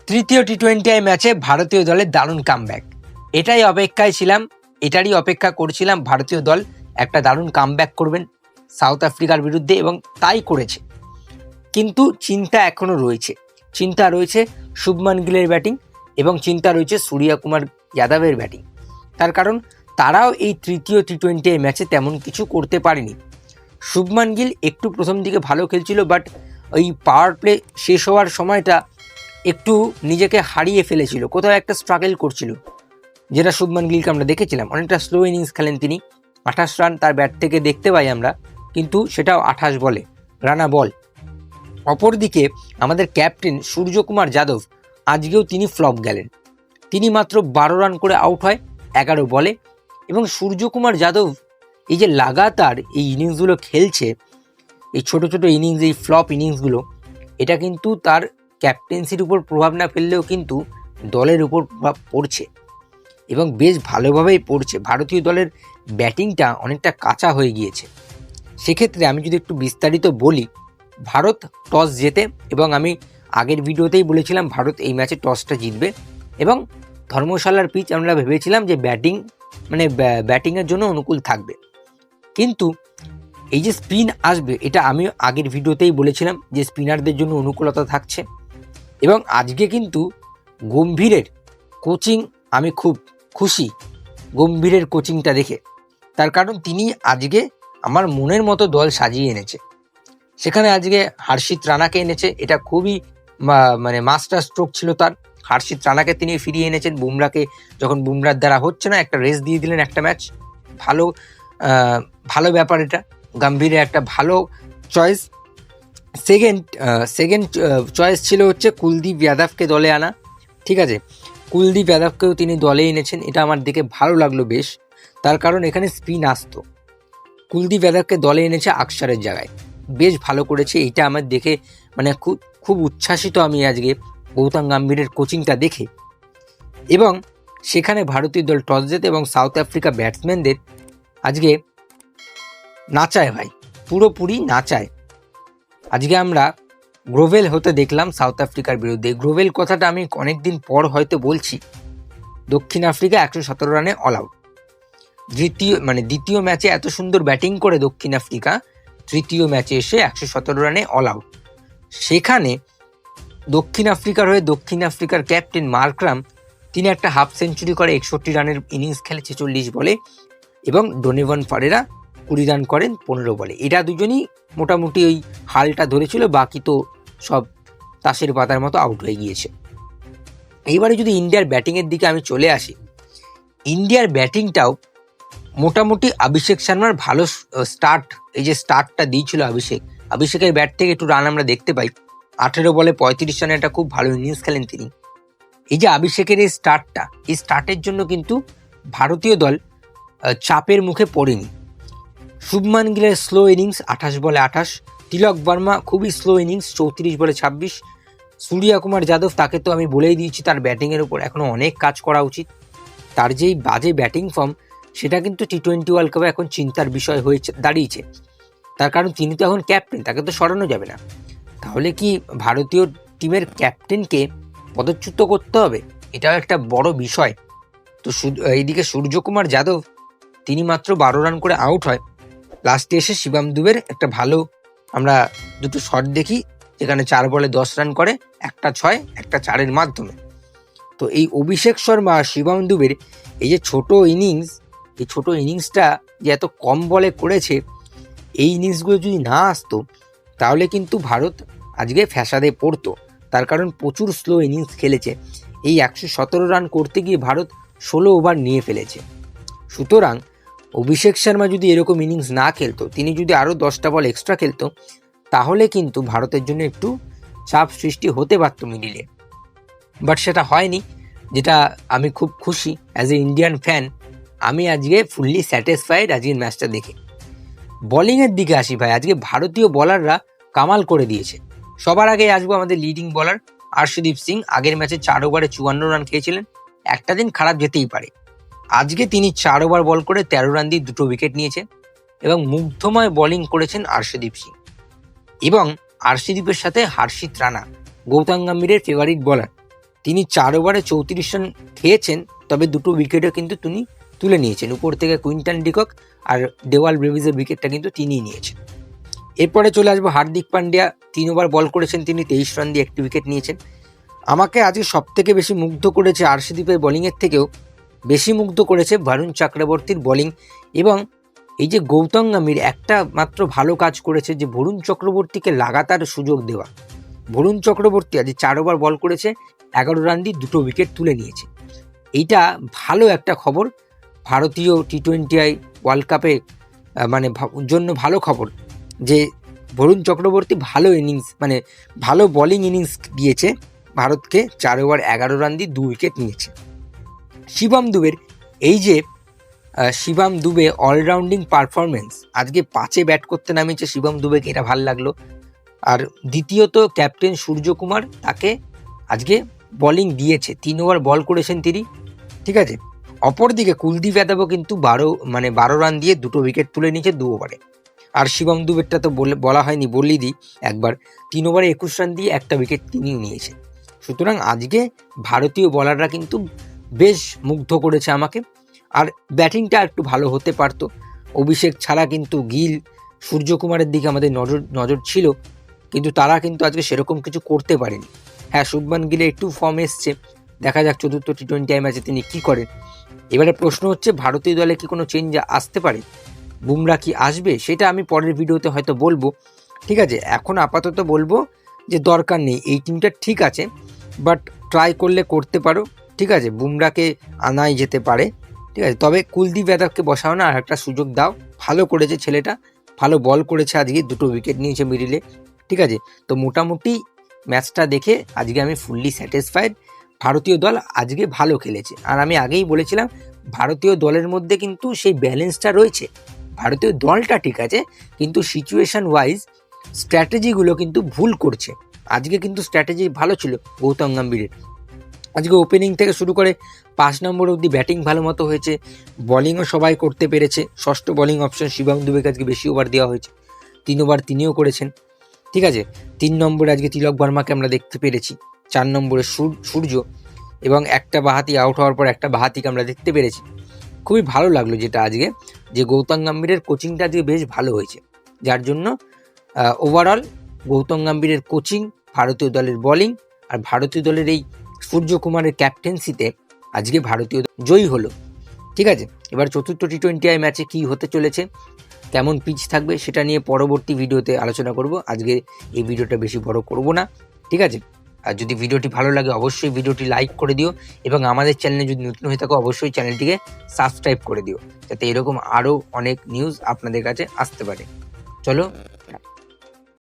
তৃতীয় টি-20 ম্যাচে ভারতীয় দলের দারুণ কামব্যাক। এটারই অপেক্ষা করছিলাম ভারতীয় দল একটা দারুণ কামব্যাক করবেন সাউথ আফ্রিকার বিরুদ্ধে, এবং তাই করেছে। কিন্তু চিন্তা রয়েছে শুভমান গিলের ব্যাটিং এবং চিন্তা রয়েছে সূর্যকুমার যাদবের ব্যাটিং। তার কারণ তারাও এই তৃতীয় টি-20 ম্যাচে তেমন কিছু করতে পারেনি। শুভমান গিল একটু প্রথম দিকে ভালো খেলছিল, বাট ওই পাওয়ার প্লে শেষ হওয়ার সময়টা একটু নিজেকে হারিয়ে ফেলেছিল, কোথাও একটা স্ট্রাগল করছিল, যেটা শুভমান গিলকে আমরা দেখেছিলাম। অনেকটা স্লো ইনিংস খেলেন তিনি, 28 রান তার ব্যাট থেকে দেখতে পাই আমরা, কিন্তু সেটাও 28 বলে, রানা বল। অপরদিকে আমাদের ক্যাপ্টেন সূর্যকুমার যাদব, আজকেও তিনি ফ্লপ গেলেন। তিনি মাত্র 12 রান করে আউট হয় 11 বলে। এবং সূর্যকুমার যাদব এই যে লাগাতার এই ইনিংসগুলো খেলছে, এই ছোট ছোট ইনিংস, এই ফ্লপ ইনিংসগুলো, এটা কিন্তু তার ক্যাপ্টেন্সির উপর প্রভাব না ফেললেও কিন্তু দলের উপর প্রভাব পড়ছে, এবং বেশ ভালোভাবেই পড়ছে। ভারতীয় দলের ব্যাটিংটা অনেকটা কাঁচা হয়ে গিয়েছে। সেক্ষেত্রে আমি যদি একটু বিস্তারিত বলি, ভারত টস জেতে, এবং আমি আগের ভিডিওতেই বলেছিলাম ভারত এই ম্যাচে টসটা জিতবে, এবং ধর্মশালার পিচ আমরা ভেবেছিলাম যে ব্যাটিংয়ের জন্য অনুকূল থাকবে। কিন্তু এই যে স্পিন আসবে, এটা আমি আগের ভিডিওতেই বলেছিলাম যে স্পিনারদের জন্য অনুকূলতা থাকছে। এবং আজকে কিন্তু গম্ভীরের কোচিং, আমি খুব খুশি গম্ভীরের কোচিংটা দেখে। তার কারণ তিনি আজকে আমার মনের মতো দল সাজিয়ে এনেছে। সেখানে আজকে হর্ষিত রানাকে এনেছে, এটা খুবই মাস্টার স্ট্রোক ছিল তার। হর্ষিত রানাকে তিনি ফিরিয়ে এনেছেন বুমরাকে, যখন বুমরার দ্বারা হচ্ছে না, একটা রেস দিয়ে দিলেন একটা ম্যাচ। ভালো ব্যাপার এটা, গম্ভীরের একটা ভালো চয়েস। সেকেন্ড চয়েস ছিল হচ্ছে কুলদীপ যাদবকে দলে আনা। ঠিক আছে, কুলদীপ যাদবকেও তিনি দলে এনেছেন, এটা আমার দেখে ভালো লাগলো বেশ। তার কারণ এখানে স্পিন আসতো, কুলদীপ যাদবকে দলে এনেছে আকসারের জায়গায়, বেশ ভালো করেছে। এটা আমার দেখে খুব উচ্ছ্বাসিত আমি আজকে গৌতম গম্ভীরের কোচিংটা দেখে। এবং সেখানে ভারতীয় দল টস জেতে এবং সাউথ আফ্রিকা ব্যাটসম্যানদের আজকে নাচায় ভাই, পুরোপুরি নাচায়। আজকে আমরা গ্রোভেল হতে দেখলাম সাউথ আফ্রিকার বিরুদ্ধে। গ্রোভেল কথাটা আমি অনেকদিন পর হয়তো বলছি। দক্ষিণ আফ্রিকা 117 রানে অল আউট। দ্বিতীয় ম্যাচে এত সুন্দর ব্যাটিং করে দক্ষিণ আফ্রিকা, তৃতীয় ম্যাচে এসে 117 রানে অল আউট। সেখানে দক্ষিণ আফ্রিকার ক্যাপ্টেন মার্করাম, তিনি একটা হাফ সেঞ্চুরি করে 61 রানের ইনিংস খেলে 46 বলে, এবং ডোনোভান ফারেরা 20 রান করেন 15 বলে। এরা দুজনই মোটামুটি ওই হালটা ধরেছিল, বাকি তো সব তাসের পাতার মতো আউট হয়ে গিয়েছে। এইবারে যদি ইন্ডিয়ার ব্যাটিংয়ের দিকে আমি চলে আসি, ইন্ডিয়ার ব্যাটিংটাও মোটামুটি অভিষেক শর্মার ভালো স্টার্ট, এই যে স্টার্টটা দিয়েছিল অভিষেকের ব্যাট থেকে একটু রান আমরা দেখতে পাই। 18 বলে 35 রানে একটা খুব ভালো ইনিংস খেলেন তিনি। এই যে অভিষেকের এই স্টার্টের জন্য কিন্তু ভারতীয় দল চাপের মুখে পড়েনি। শুভমান গিলের স্লো ইনিংস 28 বলে 28, তিলক বর্মা খুবই স্লো ইনিংস 34 বলে 26, সূর্যকুমার যাদব, তাকে তো আমি বলেই দিয়েছি তার ব্যাটিংয়ের উপর এখনও অনেক কাজ করা উচিত। তার যেই বাজে ব্যাটিং ফর্ম, সেটা কিন্তু টি-20 ওয়ার্ল্ড কাপে এখন চিন্তার বিষয় হয়ে দাঁড়িয়েছে। তার কারণ তিনি তো এখন ক্যাপ্টেন, তাকে তো সরানো যাবে না। তাহলে কি ভারতীয় টিমের ক্যাপ্টেনকে পদচ্যুত করতে হবে? এটাও একটা বড় বিষয়। তো এইদিকে সূর্যকুমার যাদব, তিনি মাত্র 12 রান করে আউট হয়। লাস্টে এসে শিবম দুবের একটা ভালো আমরা দুটো শট দেখি, যেখানে 4 বলে 10 রান করে, একটা 6 একটা 4-এর মাধ্যমে। তো এই অভিষেক শর্মা আর শিবম দুবের এই যে ছোট ইনিংসটা যে এত কম বলে করেছে, এই ইনিংসগুলো যদি না আসতো তাহলে কিন্তু ভারত আজকে ফ্যাসাদে পড়তো। তার কারণ প্রচুর স্লো ইনিংস খেলেছে। এই 117 রান করতে গিয়ে ভারত 16 ওভার নিয়ে ফেলেছে। সুতরাং অভিষেক শর্মা যদি এরকম ইনিংস না খেলতো, তিনি যদি আরও 10টা বল এক্সট্রা খেলতো, তাহলে কিন্তু ভারতের জন্য একটু চাপ সৃষ্টি হতে পারত মিডিলে। বাট সেটা হয়নি, যেটা আমি খুব খুশি। অ্যাজ এ ইন্ডিয়ান ফ্যান আমি আজকে ফুললি স্যাটিসফাইড আজকের ম্যাচটা দেখে। বোলিংয়ের দিকে আসি ভাই, আজকে ভারতীয় বোলাররা কামাল করে দিয়েছে। সবার আগে আসবো আমাদের লিডিং বোলার আর্শদীপ সিং। আগের ম্যাচে 4 ওভারে 54 রান খেয়েছিলেন। একটা দিন খারাপ যেতেই পারে, আজকে তিনি 4 ওভার বল করে 13 রান দিয়ে 2 উইকেট নিয়েছেন, এবং মুগ্ধময় বোলিং করেছেন আর্শদীপ সিং। এবং আর্শদীপের সাথে হর্ষিত রানা, গৌতম গম্ভীরের ফেভারিট বোলার, তিনি 4 ওভারে 34 রান খেয়েছেন, তবে দুটো উইকেটও কিন্তু তিনি তুলে নিয়েছেন। উপর থেকে কুইন্টন ডিকক আর ডেওয়াল ব্রেভিসের উইকেটটা কিন্তু তিনিই নিয়েছেন। এরপরে চলে আসবো হার্দিক পান্ডিয়া। 3 ওভার বল করেছেন, তিনি 23 রান দিয়ে একটি উইকেট নিয়েছেন। আমাকে আজকে সবথেকে বেশি মুগ্ধ করেছে আরশদীপের বোলিংয়ের থেকেও বেশি মুগ্ধ করেছে বরুণ চক্রবর্তীর বোলিং। এবং এই যে গৌতম গম্ভীর একটা মাত্র ভালো কাজ করেছে, যে বরুণ চক্রবর্তীকে লাগাতার সুযোগ দেওয়া। বরুণ চক্রবর্তী আজ 4 ওভার বল করেছে, 11 রান দিয়ে দুটো উইকেট তুলে নিয়েছে। এইটা ভালো একটা খবর ভারতীয় টি20 ওয়ার্ল্ড কাপে মানে জন্য ভালো খবর, যে বরুণ চক্রবর্তী ভালো ইনিংস মানে ভালো বোলিং ইনিংস দিয়েছে ভারতকে। 4 ওভার 11 রান দিয়ে 2 উইকেট নিয়েছে। শিবম দুবের এই যে শিবম দুবে অলরাউন্ডিং পারফরমেন্স, আজকে 5-এ ব্যাট করতে নামিয়েছে শিবম দুবেকে, এটা ভালো লাগলো। আর দ্বিতীয়ত ক্যাপ্টেন সূর্যকুমার তাকে আজকে বোলিং দিয়েছে, 3 ওভার বল করেছেন তিনি, ঠিক আছে। অপরদিকে কুলদীপ যাদবও কিন্তু 12 রান দিয়ে দুটো উইকেট তুলে নিয়েছে 2 ওভারে। আর শিবম দুবেরটা তো বলা হয়নি, বললেই দিই একবার, 3 ওভারে 21 রান দিয়ে একটা উইকেট তিনিও নিয়েছে। সুতরাং আজকে ভারতীয় বোলাররা কিন্তু বেশ মুগ্ধ করেছে আমাকে। আর ব্যাটিংটা একটু ভালো হতে পারতো, অভিষেক ছাড়া কিন্তু গিল, সূর্যকুমারের দিকে আমাদের নজর ছিল, কিন্তু তারা কিন্তু আজকে সেরকম কিছু করতে পারেনি। হ্যাঁ, শুভমান গিলে একটু ফর্ম এসছে, দেখা যাক চতুর্থ টি20 ম্যাচে তিনি কি করেন। এবারে প্রশ্ন হচ্ছে ভারতীয় দলে কি কোনো চেঞ্জ আসতে পারে, বুমরা কি আসবে, সেটা আমি পরের ভিডিওতে হয়তো বলবো, ঠিক আছে। এখন আপাতত বলবো যে দরকার নেই, এই টিমটা ঠিক আছে, বাট ট্রাই করলে করতে পারো, ঠিক আছে। বুমরাকে আনাই যেতে পারে, ঠিক আছে। তবে কুলদীপ যাদবকে বসাও না, আর একটা সুযোগ দাও, ভালো করেছে ছেলেটা, ভালো বল করেছে, আজকে দুটো উইকেট নিয়েছে মিডিলে, ঠিক আছে। তো মোটামুটি ম্যাচটা দেখে আজকে আমি ফুললি স্যাটিসফাইড। ভারতীয় দল আজকে ভালো খেলেছে, আর আমি আগেই বলেছিলাম ভারতীয় দলের মধ্যে কিন্তু সেই ব্যালেন্সটা রয়েছে। ভারতীয় দলটা ঠিক আছে, কিন্তু সিচুয়েশন ওয়াইজ স্ট্র্যাটেজিগুলো কিন্তু ভুল করছে। আজকে কিন্তু স্ট্র্যাটেজি ভালো ছিল গৌতম গম্ভীরের, আজকে ওপেনিং থেকে শুরু করে 5 নম্বর অবধি ব্যাটিং ভালো মতো হয়েছে, বোলিংও সবাই করতে পেরেছে। ষষ্ঠ বোলিং অপশন শিবম দুবেকে আজকে বেশি ওভার দেওয়া হয়েছে, 3 ওভার তিনিও করেছেন, ঠিক আছে। 3 নম্বরে আজকে তিলক বর্মাকে আমরা দেখতে পেরেছি, 4 নম্বরে সূর্য, এবং একটা বাহাতি আউট হওয়ার পর একটা বাহাতিকে আমরা দেখতে পেরেছি। খুবই ভালো লাগলো যেটা আজকে, যে গৌতম গম্ভীরের কোচিংটা আজকে বেশ ভালো হয়েছে, যার জন্য ওভারঅল গৌতম গম্ভীরের কোচিং, ভারতীয় দলের বোলিং আর ভারতীয় দলের এই সূর্যকুমারের ক্যাপ্টেন্সিতে আজকে ভারতীয় জয়ী হলো, ঠিক আছে। এবার চতুর্থ টি20 ম্যাচে কি হতে চলেছে, কেমন পিচ থাকবে, সেটা নিয়ে পরবর্তী ভিডিওতে আলোচনা করব। আজকে এই ভিডিওটা বেশি বড় করব না, ঠিক আছে। আর যদি ভিডিওটি ভালো লাগে অবশ্যই ভিডিওটি লাইক করে দিও, এবং আমাদের চ্যানেলে যদি নতুন হয়ে থাকো অবশ্যই চ্যানেলটিকে সাবস্ক্রাইব করে দিও, যাতে এরকম আরও অনেক নিউজ আপনাদের কাছে আসতে পারে। চলো